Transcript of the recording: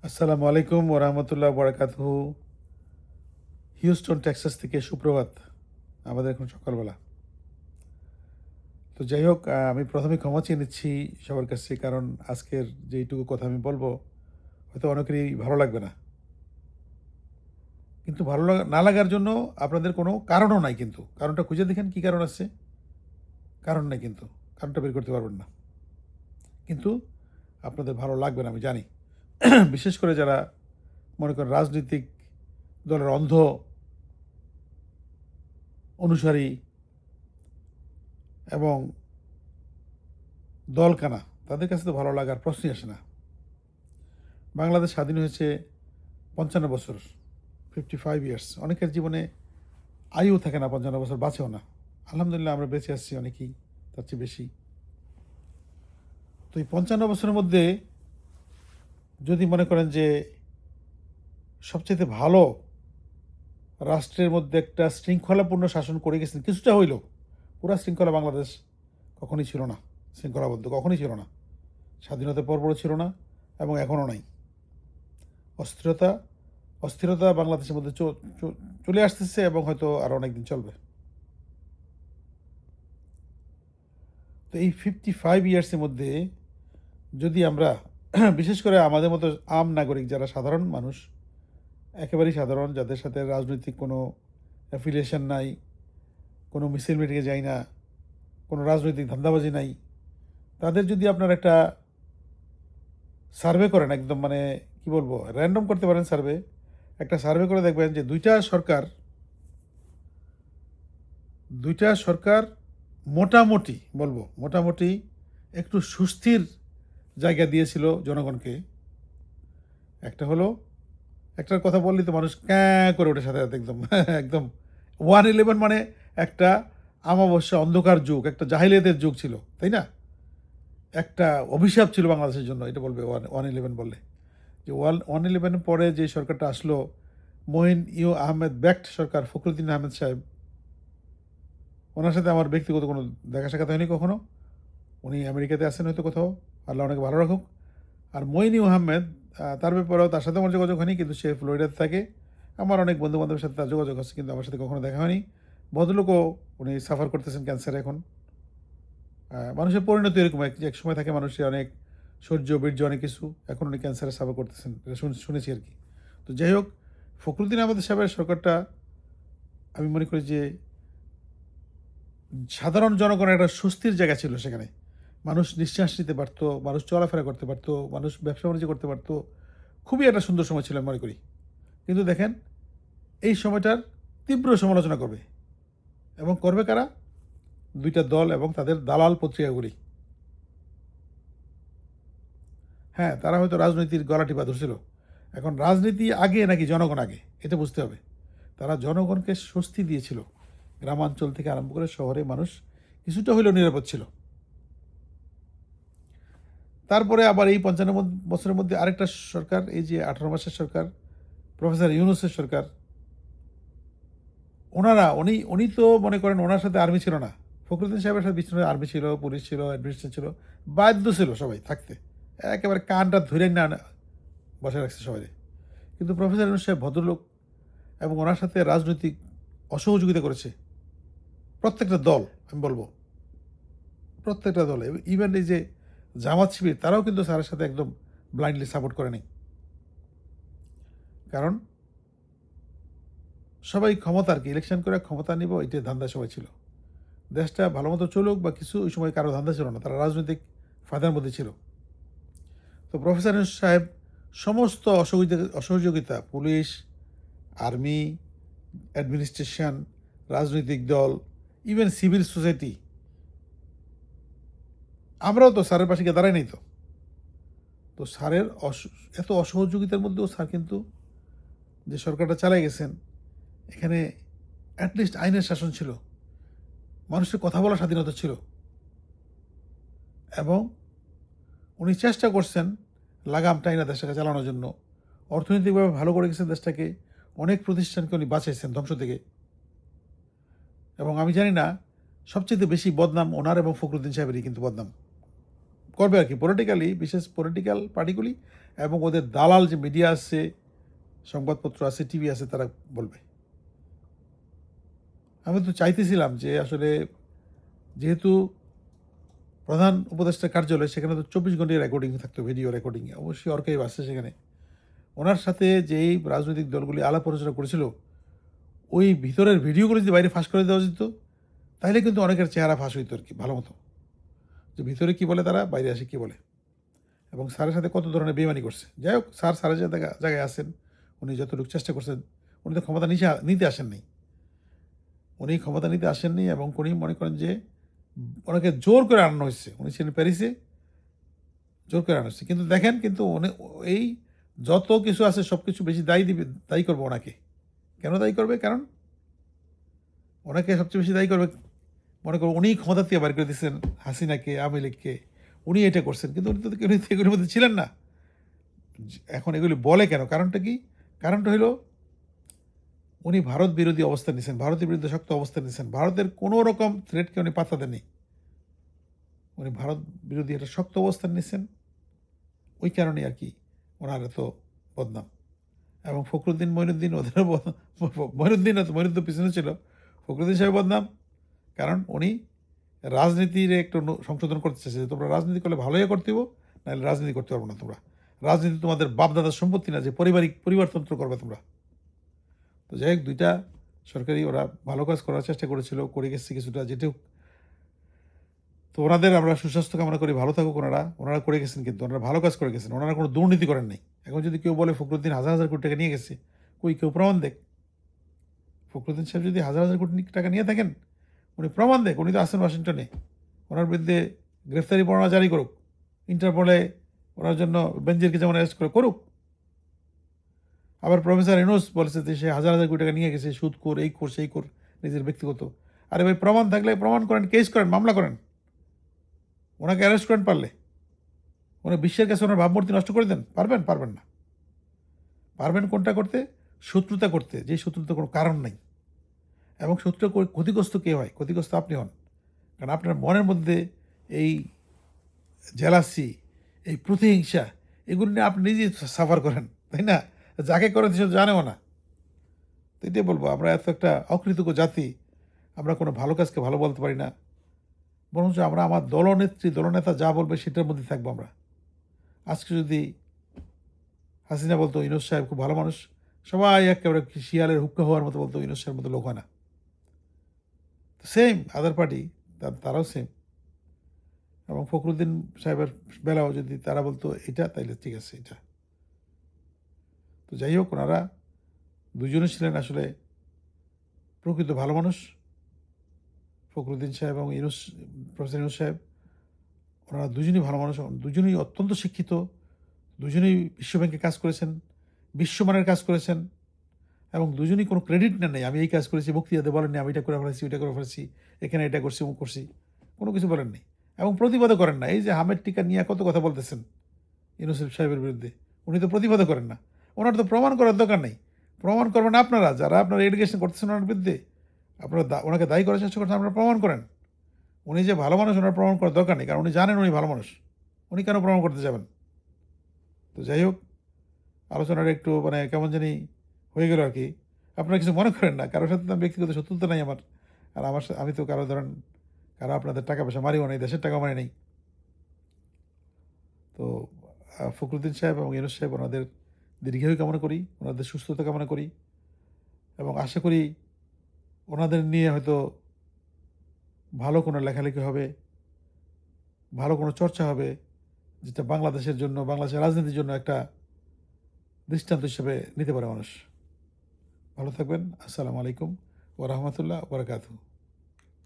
আসসালামু আলাইকুম ওরহমতুল্লাহ বরকাতুহু। হিউস্টন টেক্সাস থেকে সুপ্রভাত। আমাদের এখন সকালবেলা। তো যাই হোক, আমি প্রথমে ক্ষমা চেয়ে নিচ্ছি সবার কাছে, কারণ আজকের যেইটুকু কথা আমি বলবো হয়তো অনেকেরই ভালো লাগবে না। কিন্তু না লাগার জন্য আপনাদের কোনো কারণও নাই, কিন্তু কারণটা খুঁজে দেখেন কী কারণ আছে। কারণ নাই, কিন্তু কারণটা বের করতে পারবেন না। কিন্তু আপনাদের ভালো লাগবে না আমি জানি। বিশেষ করে যারা মনে করেন রাজনৈতিক দলের অন্ধ অনুসারী এবং দলকানা, তাদের কাছে তো ভালো লাগার প্রশ্নই আসে না। বাংলাদেশ স্বাধীন হয়েছে 55 বছর, 55 ইয়ার্স। অনেকের জীবনে আয়ু থাকে না, 55 বছর বাঁচেও না। আলহামদুলিল্লাহ আমরা বেঁচে আসছি অনেকেই, তার চেয়ে বেশি। তো এই 55 বছরের মধ্যে যদি মনে করেন যে সবচেয়ে ভালো রাষ্ট্রের মধ্যে একটা শৃঙ্খলাপূর্ণ শাসন করে গেছেন, কিছুটা হইল, পুরা শৃঙ্খলা বাংলাদেশ কখনই ছিল না, শৃঙ্খলাবদ্ধ কখনই ছিল না। স্বাধীনতার পরপরও ছিল না এবং এখনও নাই। অস্থিরতা অস্থিরতা বাংলাদেশের মধ্যে চলে আসতেছে এবং হয়তো আরও অনেকদিন চলবে। তো এই 55 ইয়ার্সের মধ্যে যদি আমরা বিশেষ করে আমাদের মতো আম নাগরিক, যারা সাধারণ মানুষ, একেবারেই সাধারণ, যাদের সাথে রাজনৈতিক কোনো অ্যাফিলিয়েশন নাই, কোনো মিছিল মিটিংয়ে যাই না, কোনো রাজনৈতিক ধান্দাবাজি নাই, তাদের যদি আপনার একটা সার্ভে করেন, একদম মানে কি বলবো, র্যান্ডম করতে পারেন সার্ভে, একটা সার্ভে করে দেখবেন যে দুইটা সরকার মোটামুটি একটু সুস্থির জায়গা দিয়েছিল জনগণকে। একটার কথা বললি তো মানুষ ক্যাঁ করে ওঠে সাথে সাথে, একদম একদম 1/11 মানে একটা আমাবস্যা, অন্ধকার যুগ, একটা জাহিলিয়াতের যুগ ছিল, তাই না? একটা অভিশাপ ছিল বাংলাদেশের জন্য, এটা বলবে 1/11 বললে। যে 1/11 পরে যে সরকারটা আসলো, মঈন আহমেদ ব্যাক্ট সরকার, ফখরুদ্দিন আহমেদ সাহেব, ওনার সাথে আমার ব্যক্তিগত কোনো দেখা সাক্ষাৎ হয়নি কখনো। উনি আমেরিকাতে আছেন হয়তো কোথাও, আল্লাহ অনেক ভালো রাখুক। আর মঈন আহমেদ, তার ব্যাপারেও তার সাথে আমার যোগাযোগ হয়নি, কিন্তু সে ফ্লোরিডাতে থাকে। আমার অনেক বন্ধু বান্ধবের সাথে তার যোগাযোগ আছে, কিন্তু আমার সাথে কখনো দেখা হয়নি। ভদ্রলোকও উনি সাফার করতেছেন ক্যান্সারে এখন। মানুষের পরিণতি এরকম, এক সময় থাকে মানুষের অনেক সহ্য বীর্য অনেক কিছু, এখন উনি ক্যান্সারে সাফার করতেছেন, এটা শুনেছি আর কি। তো যাই হোক, ফখরুদ্দিন আহমেদ সাহেবের সরকারটা আমি মনে করি যে সাধারণ জনগণের একটা স্বস্তির জায়গা ছিল সেখানে। মানুষ নিঃশ্বাস নিতে পারতো, মানুষ চলাফেরা করতে পারতো, মানুষ ব্যবসা বাণিজ্য করতে পারতো। খুবই একটা সুন্দর সময় ছিল আমি মনে করি। কিন্তু দেখেন, এই সময়টার তীব্র সমালোচনা করবে, এবং করবে কারা? দুইটা দল এবং তাদের দালাল পত্রিকাগুলি। হ্যাঁ, তারা হয়তো রাজনীতির গলা টিপা ধরছিল। এখন রাজনীতি আগে নাকি জনগণ আগে, এটা বুঝতে হবে। তারা জনগণকে স্বস্তি দিয়েছিল, গ্রামাঞ্চল থেকে আরম্ভ করে শহরে মানুষ কিছুটা হইলেও নিরাপদ ছিল। তারপরে আবার এই 55 বছরের মধ্যে আরেকটা সরকার, এই যে 18 মাসের সরকার, প্রফেসর ইউনূসের সরকার, উনি তো মনে করেন ওনার সাথে আর্মি ছিল না। ফখরুদ্দিন সাহেবের সাথে বিষ্ণু আর্মি ছিল, পুলিশ ছিল, অ্যাডমিনিস্ট্রেশন ছিল, বাধ্য ছিল সবাই থাকতে, একেবারে কানটা ধরে না বসে রাখছে সবাই। কিন্তু প্রফেসর ইউনূস সাহেব ভদ্রলোক, এবং ওনার সাথে রাজনৈতিক অসহযোগিতা করেছে প্রত্যেকটা দল, আমি বলবো প্রত্যেকটা দল। ইভেন এই যে জামাত শিবির, তারাও কিন্তু স্যারের সাথে একদম ব্লাইন্ডলি সাপোর্ট করেনি। কারণ সবাই ক্ষমতা আর কি, ইলেকশন করে ক্ষমতা নিব, এটাই ধান্দা সবাই ছিল। দেশটা ভালো মতো চলুক বা কিছু, ওই সময় কারো ধান্দা ছিল না, তারা রাজনৈতিক ফায়দার মধ্যে ছিল। তো প্রফেসর ইউনূস সাহেব সমস্ত অসহযোগিতা, পুলিশ, আর্মি, অ্যাডমিনিস্ট্রেশন, রাজনৈতিক দল, ইভেন সিভিল সোসাইটি, আমরাও তো স্যারের পাশে গিয়ে দাঁড়াই নাই তো। তো স্যারের এত অসহযোগিতার মধ্যেও স্যার কিন্তু যে সরকারটা চালাই গেছেন, এখানে অ্যাটলিস্ট আইনের শাসন ছিল, মানুষের কথা বলার স্বাধীনতা ছিল, এবং উনি চেষ্টা করছেন লাগাম টাইনা দেশটাকে চালানোর জন্য। অর্থনৈতিকভাবে ভালো করে গেছেন দেশটাকে, অনেক প্রতিষ্ঠানকে উনি বাঁচাইছেন ধ্বংস থেকে। এবং আমি জানি না, সবচেয়ে বেশি বদনাম ওনার এবং ফখরুদ্দিন সাহেবেরই কিন্তু বদনাম করবে আর কি, পলিটিক্যালি, বিশেষ পলিটিক্যাল পার্টিগুলি এবং ওদের দালাল যে মিডিয়া আছে, সংবাদপত্র আছে, টিভি আছে, তারা বলবে। আমি তো চাইতেছিলাম যে আসলে যেহেতু প্রধান উপদেষ্টার কার্যালয়, সেখানে তো 24 ঘন্টায় রেকর্ডিং থাকতো, ভিডিও রেকর্ডিং, অবশ্যই আর্কাইভ আছে সেখানে। ওনার সাথে যেই রাজনৈতিক দলগুলি আলাপ আলোচনা করেছিল, ওই ভিতরের ভিডিওগুলো যদি বাইরে ফাঁস করে দেওয়া যেত, তাহলে কিন্তু অনেকের চেহারা ফাঁস হইতো আর কি, ভালো মতো, যে ভিতরে কী বলে তারা, বাইরে আসে কী বলে, এবং স্যারের সাথে কত ধরনের বেইমানি করছে। যাই হোক, স্যারের যে জায়গায় আছেন, উনি যতটুকু চেষ্টা করছেন, উনি তো ক্ষমতা নিতে আসেননি, উনি ক্ষমতা নিতে আসেননি, এবং উনি মনে করেন যে ওনাকে জোর করে আনানো হয়েছে। উনি ছিলেন প্যারিসে, জোর করে আনা হয়েছে। কিন্তু দেখেন, কিন্তু উনি এই যত কিছু আছে সব কিছু বেশি দায়ী করবে ওনাকে। কেন দায়ী করবে? কারণ ওনাকে সবচেয়ে বেশি দায়ী করবে, মনে করো উনিই ক্ষমতা থেকে বাইর করে দিচ্ছেন হাসিনাকে, আওয়ামী লীগকে, উনি এটা করছেন, কিন্তু উনি তো এগুলির মধ্যে ছিলেন না। এখন এগুলি বলে কেন? কারণটা কি? কারণটা হলো উনি ভারত বিরোধী অবস্থান নিয়েছেন, ভারতের বিরুদ্ধে শক্ত অবস্থান নিয়েছেন, ভারতের কোনো রকম থ্রেটকে উনি পাত্তা দেননি। উনি ভারত বিরোধী একটা শক্ত অবস্থান নিয়েছেন, ওই কারণে আর কি ওনার এত বদনাম। এবং ফখরুদ্দিন মঈনুদ্দিন ওদেরও মঈনুদ্দিন পিছনে ছিল, ফখরুদ্দিন সাহেব বদনাম, কারণ উনি রাজনীতির একটু সংশোধন করতে চাইছে যে তোমরা রাজনীতি করলে ভালোই করতে হবো, নাহলে রাজনীতি করতে পারবো না তোমরা। রাজনীতি তোমাদের বাপদাদার সম্পত্তি না যে পরিবারতন্ত্র করবে তোমরা। তো যাই হোক, দুইটা সরকারি ওরা ভালো কাজ করার চেষ্টা করেছিল, করে গেছে কিছুটা, যেটুক। তো ওনাদের আমরা সুস্বাস্থ্য কামনা করি, ভালো থাকুক ওনারা করে গেছেন, কিন্তু ওনারা ভালো কাজ করে গেছেন, ওনারা কোনো দুর্নীতি করেন নাই। এখন যদি কেউ বলে ফখরুদ্দিন হাজার হাজার কোটি টাকা নিয়ে গেছে, কেউ প্রমাণ দেখ। ফখরুদ্দিন সাহেব যদি হাজার হাজার কোটি টাকা নিয়ে থাকেন, উনি প্রমাণ দেখ। উনি তো আছেন ওয়াশিংটনে, ওনার বিরুদ্ধে গ্রেফতারি পরোয়ানা জারি করুক, ইন্টারপোলে ওনার জন্য বেনজিরকে যেমন অ্যারেস্ট করুক। আবার প্রফেসর ইউনূস বলেছে যে সে হাজার হাজার কোটি টাকা নিয়ে গেছে, সুদ এই কর সেই কর, নিজের ব্যক্তিগত। আরে ভাই, প্রমাণ থাকলে প্রমাণ করেন, কেস করেন, মামলা করেন, ওনাকে অ্যারেস্ট করেন। পারলে উনি বিশ্বের কাছে ওনার ভাবমূর্তি নষ্ট করে দেন, পারবেন না। পারবেন কোনটা করতে? শত্রুতা করতে, যে শত্রুতা কোনো কারণ নেই। এবং শত্রুতা ক্ষতিগ্রস্ত কে হয়? ক্ষতিগ্রস্ত আপনি হন, কারণ আপনার মনের মধ্যে এই জেলাসি, এই প্রতিহিংসা, এগুলো নিয়ে আপনি নিজেই সাফার করেন, তাই না? যাকে করেন সে জানেও না। তো এটাই বলবো, আমরা এত একটা অকৃতজ্ঞ জাতি, আমরা কোনো ভালো কাজকে ভালো বলতে পারি না, বরঞ্চ আমরা আমার দলনেতা যা বলবে সেটার মধ্যে থাকবো আমরা। আজকে যদি হাসিনা বলতো ইউনূস সাহেব খুব ভালো মানুষ, সবাই একেবারে শিয়ালের হুক্কা হওয়ার মতো বলতো, ইউনূস সাহেবের মতো লোক হয় না। সেম আদার পার্টি, তারাও সেম। এবং ফখরুদ্দিন সাহেবের বেলাও যদি তারা বলতো এটা, তাইলে ঠিক আছে এটা। তো যাই হোক, ওনারা দুজনে ছিলেন আসলে প্রকৃত ভালো মানুষ, ফখরুদ্দিন সাহেব এবং প্রফেসর ইউনূস সাহেব। ওনারা দুজনই ভালো মানুষ, দুজনেই অত্যন্ত শিক্ষিত, দুজনেই বিশ্বব্যাংকে কাজ করেছেন, বিশ্বমানের কাজ করেছেন, এবং দুজনেই কোনো ক্রেডিট নেন নাই। আমি এই কাজ করেছি, বক্তৃতাতে বলেননি আমি এটা করে ফেলেছি, ওইটা করে ফেলেছি, এখানে এটা করছি, অমুক করছি, কোনো কিছু বলেননি। এবং প্রতিবাদও করেন না। এই যে হামের টিকা নিয়ে কত কথা বলতেছেন ইউনূস সাহেবের বিরুদ্ধে, উনি তো প্রতিবাদও করেন না। ওনার তো প্রমাণ করার দরকার নেই। প্রমাণ করবেন আপনারা, যারা আপনারা এডুকেশন করতেছেন ওনার বিরুদ্ধে, আপনারা ওনাকে দায়ী করার চেষ্টা করছেন, আপনারা প্রমাণ করেন। উনি যে ভালো মানুষ, ওনার প্রমাণ করার দরকার নেই, কারণ উনি জানেন উনি ভালো মানুষ, উনি কেন প্রমাণ করতে যাবেন? তো যাই হোক, আলোচনাটা একটু কেমন জানি হয়ে গেল আর কি। আপনারা কিছু মনে করেন না, কারোর সাথে তো ব্যক্তিগত শত্রুতা নাই আমার। আর আমি তো কারো আপনাদের টাকা পয়সা মারিও নেই, দেশের টাকা মারি নেই। তো ফখরুদ্দিন সাহেব এবং ইউনূস সাহেব, ওনাদের দীর্ঘায়ু কামনা করি, ওনাদের সুস্থতা কামনা করি, এবং আশা করি ওনাদের নিয়ে হয়তো ভালো কোনো লেখালেখি হবে, ভালো কোনো চর্চা হবে, যেটা বাংলাদেশের জন্য, বাংলাদেশের রাজনীতির জন্য একটা দৃষ্টান্ত হিসেবে নিতে পারে মানুষ। ভালো থাকবেন। আসসালামু আলাইকুম ওয়া রাহমাতুল্লাহি ওয়া বারাকাতুহু।